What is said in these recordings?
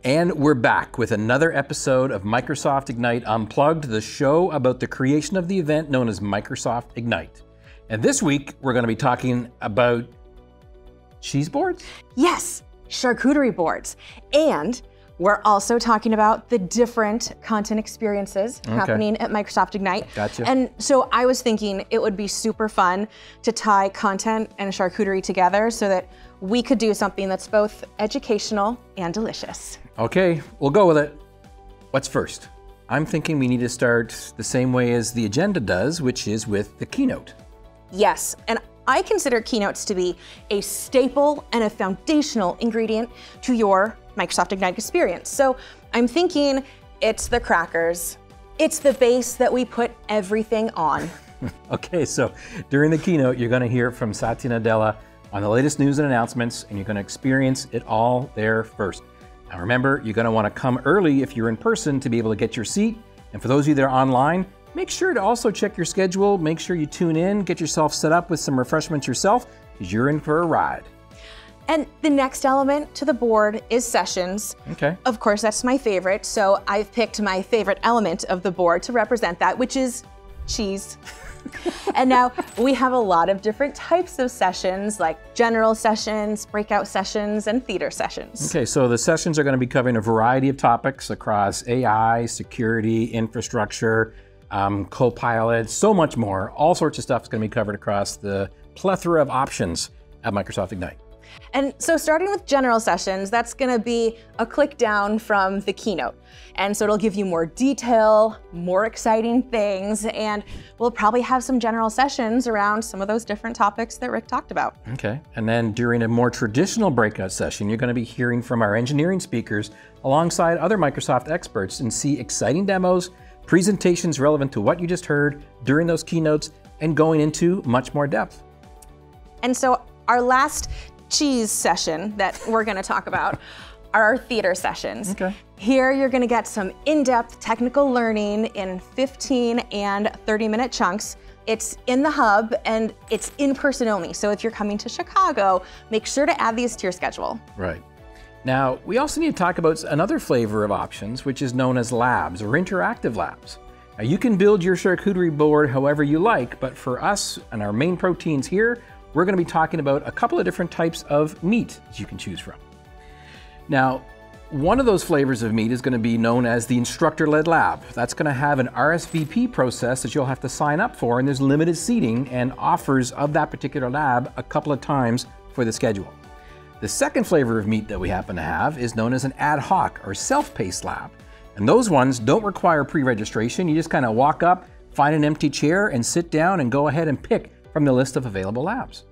And we're back with another episode of Microsoft Ignite Unplugged, the show about the creation of the event known as Microsoft Ignite. And this week, we're going to be talking about cheese boards? Yes, charcuterie boards. And we're also talking about the different content experiences happening at Microsoft Ignite. Gotcha. And so I was thinking it would be super fun to tie content and charcuterie together so that we could do something that's both educational and delicious. Okay, we'll go with it. What's first? I'm thinking we need to start the same way as the agenda does, which is with the keynote. Yes, and I consider keynotes to be a staple and a foundational ingredient to your Microsoft Ignite experience. So I'm thinking it's the crackers. It's the base that we put everything on. Okay, so during the keynote, you're going to hear from Satya Nadella on the latest news and announcements, and you're going to experience it all there first. Now remember, you're going to want to come early if you're in person to be able to get your seat. And for those of you that are online, make sure to also check your schedule. Make sure you tune in, get yourself set up with some refreshments yourself, because you're in for a ride. And the next element to the board is sessions. Okay. Of course, that's my favorite. So I've picked my favorite element of the board to represent that, which is cheese. And now we have a lot of different types of sessions, like general sessions, breakout sessions, and theater sessions. Okay, so the sessions are going to be covering a variety of topics across AI, security, infrastructure, Copilot, so much more. All sorts of stuff is going to be covered across the plethora of options at Microsoft Ignite. And so starting with general sessions, that's going to be a click down from the keynote. And so it'll give you more detail, more exciting things, and we'll probably have some general sessions around some of those different topics that Rick talked about. Okay, and then during a more traditional breakout session, you're going to be hearing from our engineering speakers alongside other Microsoft experts and see exciting demos, presentations relevant to what you just heard during those keynotes, and going into much more depth. And so our last cheese session that we're going to talk about are our theater sessions. Okay. Here you're going to get some in-depth technical learning in 15 and 30-minute chunks. It's in the hub and it's in person only. So if you're coming to Chicago, make sure to add these to your schedule. Right. Now, we also need to talk about another flavor of options, which is known as labs or interactive labs. Now, you can build your charcuterie board however you like, but for us and our main proteins here, we're going to be talking about a couple of different types of meat that you can choose from. Now, one of those flavors of meat is going to be known as the instructor-led lab. That's going to have an RSVP process that you'll have to sign up for, and there's limited seating and offers of that particular lab a couple of times for the schedule. The second flavor of meat that we happen to have is known as an ad hoc or self-paced lab. And those ones don't require pre-registration. You just kind of walk up, find an empty chair, and sit down and go ahead and pick from the list of available labs.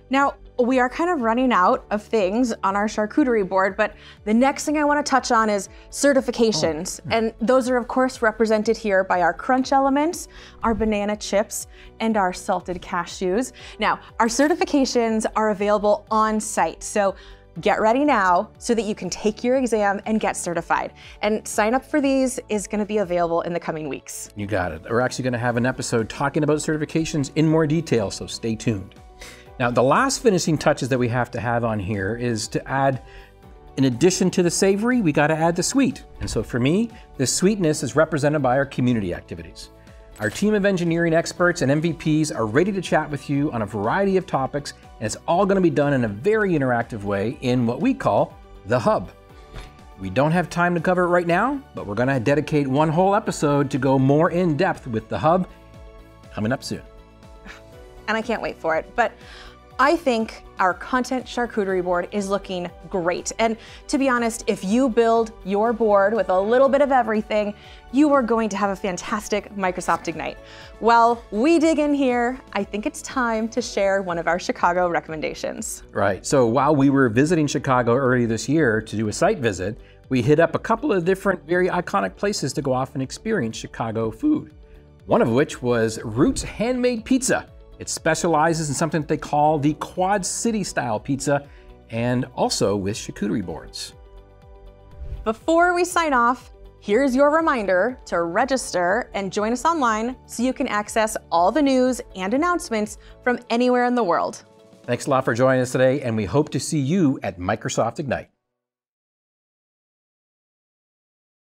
Now, we are kind of running out of things on our charcuterie board, but the next thing I want to touch on is certifications. And those are, of course, represented here by our crunch elements, our banana chips, and our salted cashews. Now, our certifications are available on site. So get ready now so that you can take your exam and get certified. And sign up for these is going to be available in the coming weeks. You got it. We're actually going to have an episode talking about certifications in more detail, so stay tuned. Now, the last finishing touches that we have to have on here is to add, in addition to the savory, we got to add the sweet. And so for me, the sweetness is represented by our community activities. Our team of engineering experts and MVPs are ready to chat with you on a variety of topics, and it's all going to be done in a very interactive way in what we call the hub. We don't have time to cover it right now, but we're going to dedicate one whole episode to go more in depth with the hub coming up soon. And I can't wait for it. But I think our content charcuterie board is looking great. And to be honest, if you build your board with a little bit of everything, you are going to have a fantastic Microsoft Ignite. While we dig in here, I think it's time to share one of our Chicago recommendations. Right. So while we were visiting Chicago earlier this year to do a site visit, we hit up a couple of different very iconic places to go off and experience Chicago food. One of which was Roots Handmade Pizza. It specializes in something that they call the Quad City style pizza, and also with charcuterie boards. Before we sign off, here's your reminder to register and join us online so you can access all the news and announcements from anywhere in the world. Thanks a lot for joining us today, and we hope to see you at Microsoft Ignite.